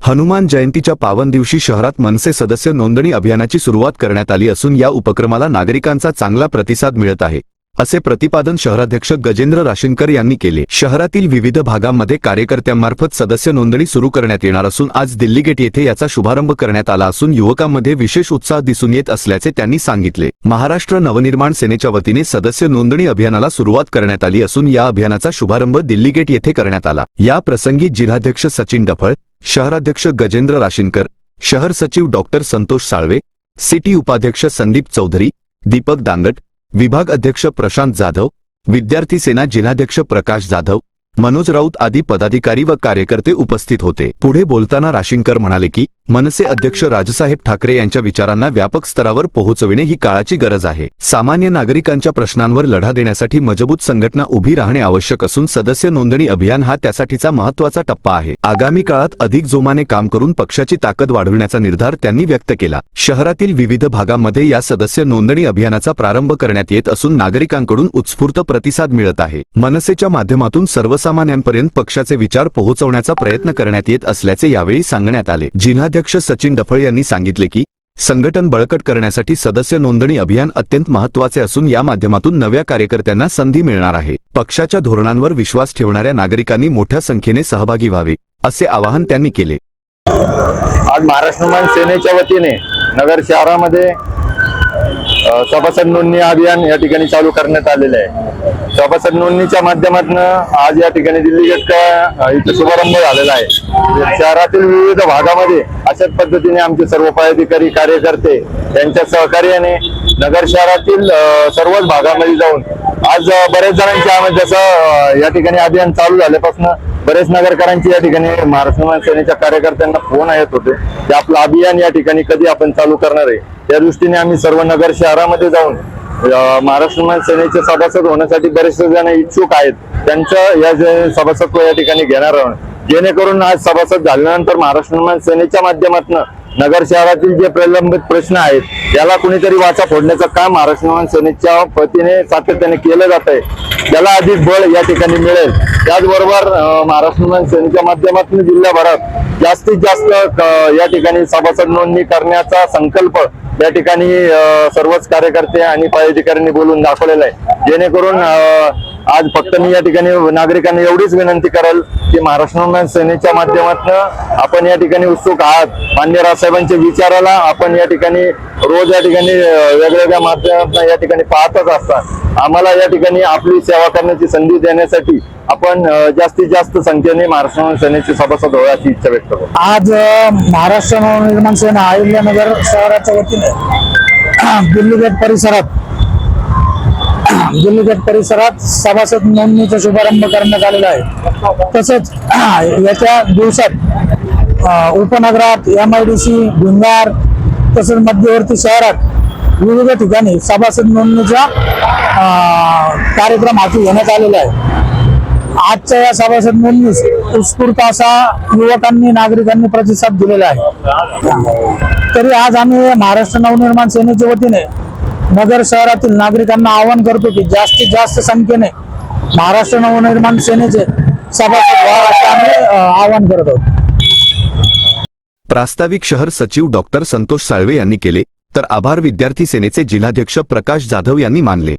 हनुमान जयंतीच्या पावन दिवशी शहरात मनसे सदस्य नोंदणी अभियानाची सुरुवात करण्यात आली असून या उपक्रमाला नागरिकांचा चांगला प्रतिसाद मिळत आहे, असे प्रतिपादन शहराध्यक्ष गजेंद्र राशीनकर यांनी केले। शहरातील विविध भागांमध्ये कार्यकर्त्यांमार्फत सदस्य नोंदणी सुरू करण्यात येणार असून आज दिल्ली गेट येथे याचा शुभारंभ करण्यात आला असून युवकांमध्ये विशेष उत्साह दिसून येत असल्याचे त्यांनी सांगितले। महाराष्ट्र नवनिर्माण सेनेच्या वतीने सदस्य नोंदणी अभियानाला सुरुवात करण्यात आली असून या अभियानाचा शुभारंभ दिल्ली गेट येथे करण्यात आला। या प्रसंगी जिल्हाध्यक्ष सचिन डफळ, शहराध्यक्ष गजेंद्र राशीनकर, शहर सचिव डॉक्टर संतोष साळवे, सिटी उपाध्यक्ष संदीप चौधरी, दीपक दांगट, विभाग अध्यक्ष प्रशांत जाधव, विद्यार्थी सेना जिल्हाध्यक्ष प्रकाश जाधव, मनोज राऊत आदी पदाधिकारी व कार्यकर्ते उपस्थित होते। पुढे बोलताना राशीनकर म्हणाले की मनसे अध्यक्ष राजसाहेब ठाकरे यांच्या विचारांना व्यापक स्तरावर पोहोचविणे ही काळाची गरज आहे। सामान्य नागरिकांच्या प्रश्नांवर लढा देण्यासाठी मजबूत संघटना उभी राहणे आवश्यक असून सदस्य नोंदणी अभियान हा त्यासाठीचा महत्त्वाचा टप्पा आहे। आगामी काळात अधिक जोमाने काम करून पक्षाची ताकद वाढविण्याचा निर्धार त्यांनी व्यक्त केला। शहरातील विविध भागांमध्ये या सदस्य नोंदणी अभियानाचा प्रारंभ करण्यात येत असून नागरिकांकडून उत्स्फूर्त प्रतिसाद मिळत आहे। मनसेच्या माध्यमातून सर्वसामान्यांपर्यंत पक्षाचे विचार पोहोचवण्याचा प्रयत्न करण्यात येत असल्याचे यावेळी सांगण्यात आले। जिल्हाध्यक्ष सचिन डफळ यांनी सांगितले की संघटन बळकट करण्यासाठी सदस्य नोंदणी अभियान अत्यंत महत्त्वाचे असून या माध्यमातून नव्या कार्यकर्त्यांना संधी मिळणार आहे। पक्षाच्या धोरणांवर विश्वास ठेवणाऱ्या नागरिकांनी मोठ्या संख्येने सहभागी व्हावे, असे आवाहन त्यांनी केले। आज महाराष्ट्र नवनिर्माण सेनेच्या वतीने नगर शहरामध्ये सभासद नोंदणी अभियान या ठिकाणी चालू करण्यात आलेले आहे। सभासद नोंदणीच्या माध्यमातून आज या ठिकाणी दिल्ली गेट इथे शुभारंभ झालेला आहे। शहरातील विविध भागामध्ये अशाच पद्धतीने आमचे सर्व पदाधिकारी कार्यकर्ते यांच्या सहकार्याने नगर शहरातील सर्वच भागामध्ये जाऊन आज बरेच जणांची जसं या ठिकाणी अभियान चालू झाल्यापासून बरेच नगरकरांची या ठिकाणी महाराष्ट्र नवनिर्माण सेनेच्या कार्यकर्त्यांना फोन येत होते की आपलं अभियान या ठिकाणी कधी आपण चालू करणार आहे। त्या दृष्टीने आम्ही सर्व नगर शहरामध्ये जाऊन महाराष्ट्र नवनिर्माण सेनेचे सभासद होण्यासाठी बरेचसे जण इच्छुक आहेत, त्यांचं या सभासदत्व या ठिकाणी घेणार आहोत, जेणेकरून आज सभासद झाल्यानंतर महाराष्ट्र नवनिर्माण सेनेच्या माध्यमातून नगर शहरातील जे प्रलंबित प्रश्न आहेत याला कुणीतरी वाचा फोडण्याचं काम महाराष्ट्र नवनिर्माण सेनेच्या वतीने सातत्याने केलं जात आहे। त्याला अधिक बळ या ठिकाणी मिळेल। त्याचबरोबर महाराष्ट्र नवनिर्माण सेनेच्या माध्यमातून जिल्ह्याभरात जास्तीत जास्त या ठिकाणी सभासद नोंदणी करण्याचा संकल्प या ठिकाणी सर्वच कार्यकर्ते आणि पदाधिकाऱ्यांनी बोलून दाखवलेला आहे। जेणेकरून आज फक्त मी या ठिकाणी नागरिकांना एवढीच विनंती करेल की महाराष्ट्र नवनिर्माण सेनेच्या माध्यमातून आपण या ठिकाणी उत्सुक आहात, माननीय राजसाहेबांच्या विचाराला आपण या ठिकाणी रोज या ठिकाणी वेगवेगळ्या माध्यमातून या ठिकाणी पाहतच असतात। आम्हाला या ठिकाणी आपली सेवा करण्याची संधी देण्यासाठी आपण जास्तीत जास्त संख्येने महाराष्ट्र नवनिर्माण सेनेचे सभासद होण्याची इच्छा व्यक्त करतो। आज महाराष्ट्र नवनिर्माण सेना अहिल्यानगर शहराच्या वतीने दिल्ली गेट परिसरात सभासद नोंदणीचा शुभारंभ करण्यात आलेला आहे। तसंच येत्या दिवसात उपनगरात MIDC भिंगार तसंच मध्यवर्ती शहरात विविध ठिकाणी सभासद नोंदणीचा कार्यक्रम हाती घेण्यात आलेला आहे। आजच्या या सभासद नोंदणीस उत्स्फूर्त असा युवकांनी नागरिकांनी प्रतिसाद दिलेला आहे। तरी आज आम्ही महाराष्ट्र नवनिर्माण सेनेच्या वतीने नगर शहरातील नागरिकांना आवाहन करतो की जास्तीत जास्त संख्येने महाराष्ट्र नवनिर्माण सेनेचे सभासद व्हा असे आम्ही आवाहन करत आहोत। प्रास्ताविक शहर सचिव डॉक्टर संतोष साळवे यांनी केले, तर आभार विद्यार्थी सेनेचे जिल्हाध्यक्ष प्रकाश जाधव यांनी मानले।